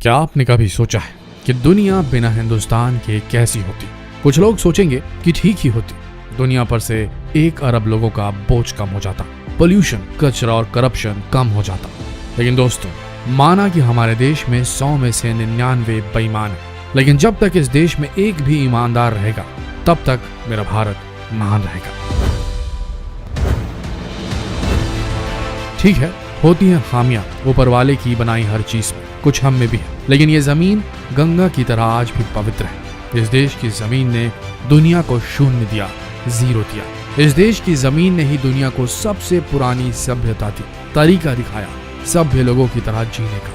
क्या आपने कभी सोचा है कि दुनिया बिना हिंदुस्तान के कैसी होती? कुछ लोग सोचेंगे कि ठीक ही होती। दुनिया पर से 1 अरब लोगों का बोझ कम हो जाता, पोल्यूशन, कचरा और करप्शन कम हो जाता। लेकिन दोस्तों, माना कि हमारे देश में 100 में से 99 बेईमान है, लेकिन जब तक इस देश में एक भी ईमानदार रहेगा तब तक मेरा भारत महान रहेगा। ठीक है, होती है खामियां ऊपर वाले की बनाई हर चीज में, कुछ हम में भी है, लेकिन ये जमीन गंगा की तरह आज भी पवित्र है। इस देश की जमीन ने दुनिया को शून्य दिया, 0 दिया। इस देश की जमीन ने ही दुनिया को सबसे पुरानी सभ्यता दी, तरीका दिखाया सभ्य लोगों की तरह जीने का।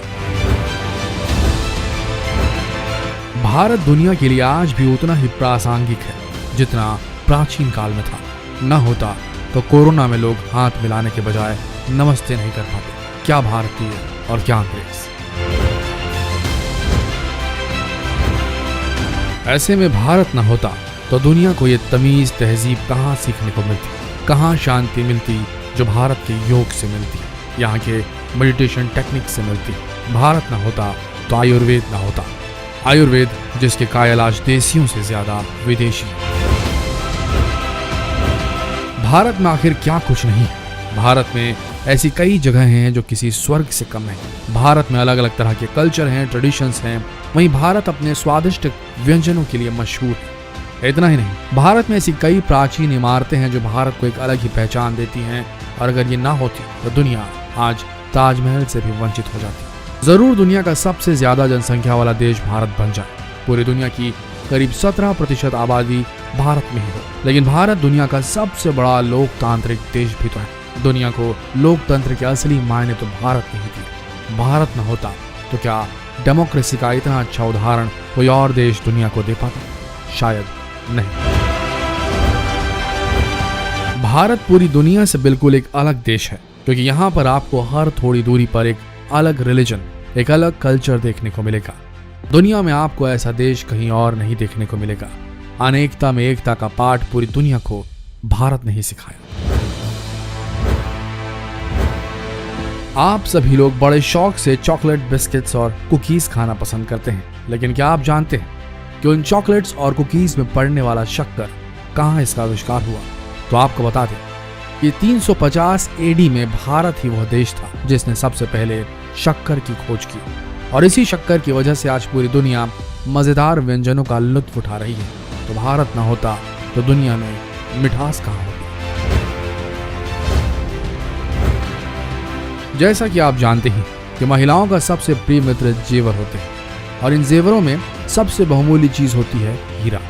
भारत दुनिया के लिए आज भी उतना ही प्रासंगिक है जितना प्राचीन काल में था। न होता तो कोरोना में लोग हाथ मिलाने के बजाय नमस्ते नहीं कर पाते। क्या भारतीय और क्या अंग्रेज। ऐसे में भारत न होता तो दुनिया को ये तमीज तहजीब कहाँ सीखने को मिलती, कहाँ शांति मिलती जो भारत के योग से मिलती है, यहाँ के मेडिटेशन टेक्निक से मिलती। भारत न होता तो आयुर्वेद न होता, आयुर्वेद जिसके कायल आज देशियों से ज्यादा विदेशी। भारत में आखिर क्या कुछ नहीं है? भारत में ऐसी कई जगह हैं जो किसी स्वर्ग से कम नहीं। भारत में अलग अलग तरह के कल्चर हैं, ट्रेडिशंस हैं। वहीं भारत अपने स्वादिष्ट व्यंजनों के लिए मशहूर है। इतना ही नहीं, भारत में ऐसी कई प्राचीन इमारतें हैं जो भारत को एक अलग ही पहचान देती हैं, और अगर ये ना होती तो दुनिया आज ताजमहल से भी वंचित हो जाती। जरूर दुनिया का सबसे ज्यादा जनसंख्या वाला देश भारत बन जाए, पूरी दुनिया की करीब 17% आबादी भारत में ही हो, लेकिन भारत दुनिया का सबसे बड़ा लोकतांत्रिक देश भी तो है। दुनिया को लोकतंत्र के असली मायने तो भारत ने ही दिए। भारत न होता तो क्या डेमोक्रेसी का इतना अच्छा उदाहरण कोई और देश दुनिया को दे पाता? शायद नहीं। भारत पूरी दुनिया से बिल्कुल एक अलग देश है, क्योंकि यहाँ पर आपको हर थोड़ी दूरी पर एक अलग रिलीजन, एक अलग कल्चर देखने को मिलेगा। दुनिया में आपको ऐसा देश कहीं और नहीं देखने को मिलेगा। अनेकता में एकता का पाठ पूरी दुनिया को भारत ने ही सिखाया। आप सभी लोग बड़े शौक से चॉकलेट, बिस्किट्स और कुकीज खाना पसंद करते हैं, लेकिन क्या आप जानते हैं कि उन चॉकलेट्स और कुकीज में पड़ने वाला शक्कर कहाँ इसका आविष्कार हुआ? तो आपको बता दें कि 350 एडी में भारत ही वह देश था जिसने सबसे पहले शक्कर की खोज की, और इसी शक्कर की वजह से आज पूरी दुनिया मजेदार व्यंजनों का लुत्फ उठा रही है। तो भारत न होता तो दुनिया में मिठास कहाँ होती? जैसा कि आप जानते हैं कि महिलाओं का सबसे प्रिय मित्र जेवर होते हैं, और इन जेवरों में सबसे बहुमूल्य चीज होती है हीरा।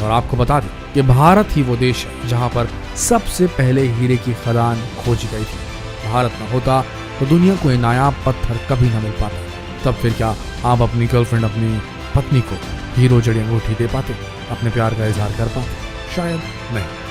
और आपको बता दें कि भारत ही वो देश है जहां पर सबसे पहले हीरे की खदान खोजी गई थी। भारत न होता तो दुनिया को ये नायाब पत्थर कभी न मिल पाता। तब फिर क्या आप अपनी गर्लफ्रेंड, अपनी पत्नी को हीरो जड़ी अंगूठी दे पाते, अपने प्यार का इजहार कर पाते? शायद नहीं।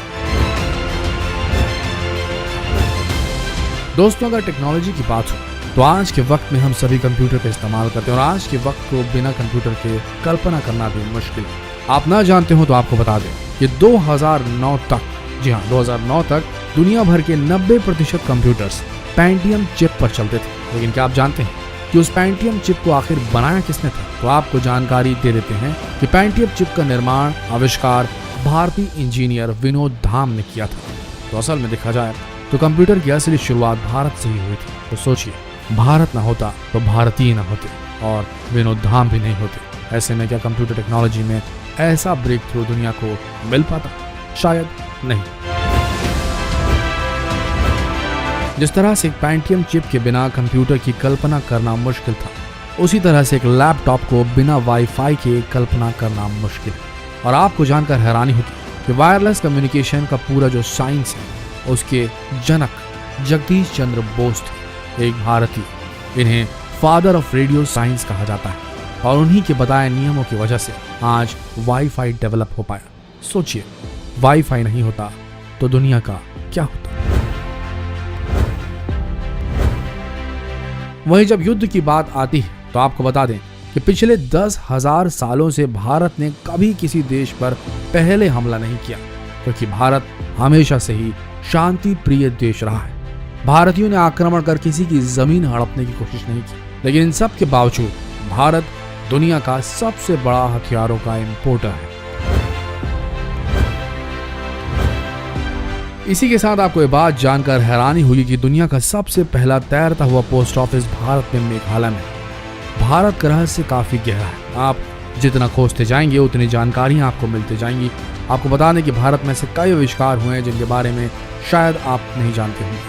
दोस्तों, अगर टेक्नोलॉजी की बात हो तो आज के वक्त में हम सभी कंप्यूटर का इस्तेमाल करते हैं, और आज के वक्त को बिना कंप्यूटर के कल्पना करना भी मुश्किल है। आप ना जानते हो तो आपको बता दें कि 2009 तक, जी हाँ 2009 तक दुनिया भर के 90% कंप्यूटर्स पेंटियम चिप पर चलते थे। लेकिन क्या आप जानते हैं कि उस पेंटियम चिप को आखिर बनाया किसने था? तो आपको जानकारी दे देते हैं कि पेंटियम चिप का निर्माण, आविष्कार भारतीय इंजीनियर विनोद धाम ने किया था। तो असल में देखा जाए तो कंप्यूटर की असली शुरुआत भारत से ही हुई थी। तो सोचिए, भारत ना होता तो भारतीय ना होते, और विनोद धाम भी नहीं होते। ऐसे में क्या कंप्यूटर टेक्नोलॉजी में ऐसा ब्रेक थ्रू दुनिया को मिल पाता? शायद नहीं। जिस तरह से एक पेंटियम चिप के बिना कंप्यूटर की कल्पना करना मुश्किल था, उसी तरह से एक लैपटॉप को बिना वाईफाई के कल्पना करना मुश्किल है। और आपको जानकर हैरानी होगी कि वायरलेस कम्युनिकेशन का पूरा जो साइंस है उसके जनक जगदीश चंद्र बोस थे, एक भारतीय। इन्हें फादर ऑफ रेडियो साइंस कहा जाता है, और उन्हीं के बताए नियमों की वजह से आज वाईफाई डेवलप हो पाया। सोचिए, वाईफाई नहीं होता तो दुनिया का क्या होता? वहीं जब युद्ध की बात आती है तो आपको बता दें कि पिछले 10,000 सालों से भारत ने कभी किसी देश पर पहले हमला नहीं किया, क्योंकि भारत हमेशा से ही शांति प्रिय देश रहा है। भारतीयों ने आक्रमण कर किसी की जमीन हड़पने की कोशिश नहीं की, लेकिन इन सब के बावजूद भारत दुनिया का सबसे बड़ा हथियारों का इंपोर्टर है। इसी के साथ आपको ये बात जानकर हैरानी होगी कि दुनिया का सबसे पहला तैरता हुआ पोस्ट ऑफिस भारत में मेघालय में। भारत का रहस्य काफी गहरा है। आप जितना खोजते जाएंगे उतनी जानकारियां आपको मिलती जाएंगी। आपको बता दें कि भारत में ऐसे कई आविष्कार हुए हैं जिनके बारे में शायद आप नहीं जानते होंगे,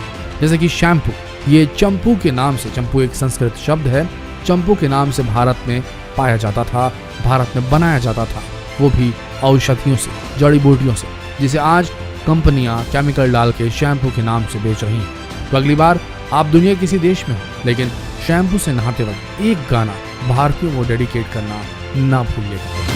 जैसे कि शैम्पू। ये चंपू के नाम से, चंपू एक संस्कृत शब्द है, चंपू के नाम से भारत में पाया जाता था, भारत में बनाया जाता था, वो भी औषधियों से, जड़ी बूटियों से, जिसे आज कंपनियां केमिकल डाल के शैम्पू के नाम से बेच रही हैं। तो अगली बार आप दुनिया के किसी देश में हो, लेकिन शैम्पू से नहाते वक्त एक गाना भारतीयों को डेडिकेट करना ना भूलिएगा।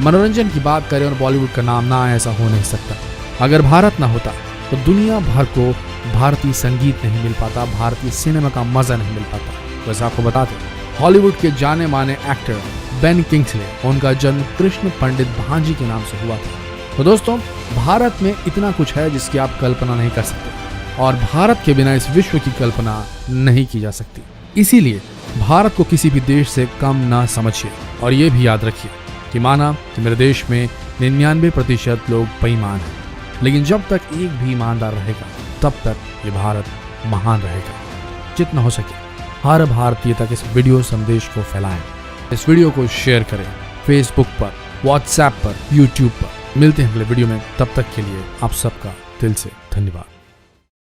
मनोरंजन की बात करें और बॉलीवुड का नाम ना आए, ऐसा हो नहीं सकता। अगर भारत ना होता तो दुनिया भर को भारतीय संगीत नहीं मिल पाता, भारतीय सिनेमा का मजा नहीं मिल पाता। वैसे आपको बताते हॉलीवुड के जाने माने एक्टर बेन किंग्सले, उनका जन्म कृष्ण पंडित भांजी के नाम से हुआ था। तो दोस्तों, भारत में इतना कुछ है जिसकी आप कल्पना नहीं कर सकते, और भारत के बिना इस विश्व की कल्पना नहीं की जा सकती। इसीलिए भारत को किसी भी देश से कम ना समझिए, और ये भी याद रखिए कि माना कि मेरे देश में 99% लोग बेईमान हैं, लेकिन जब तक एक भी ईमानदार रहेगा तब तक ये भारत महान रहेगा। जितना हो सके हर भारतीय तक इस वीडियो संदेश को फैलाएं, इस वीडियो को शेयर करें फेसबुक पर, व्हाट्सएप पर, यूट्यूब पर। मिलते हैं अगले वीडियो में, तब तक के लिए आप सबका दिल से धन्यवाद।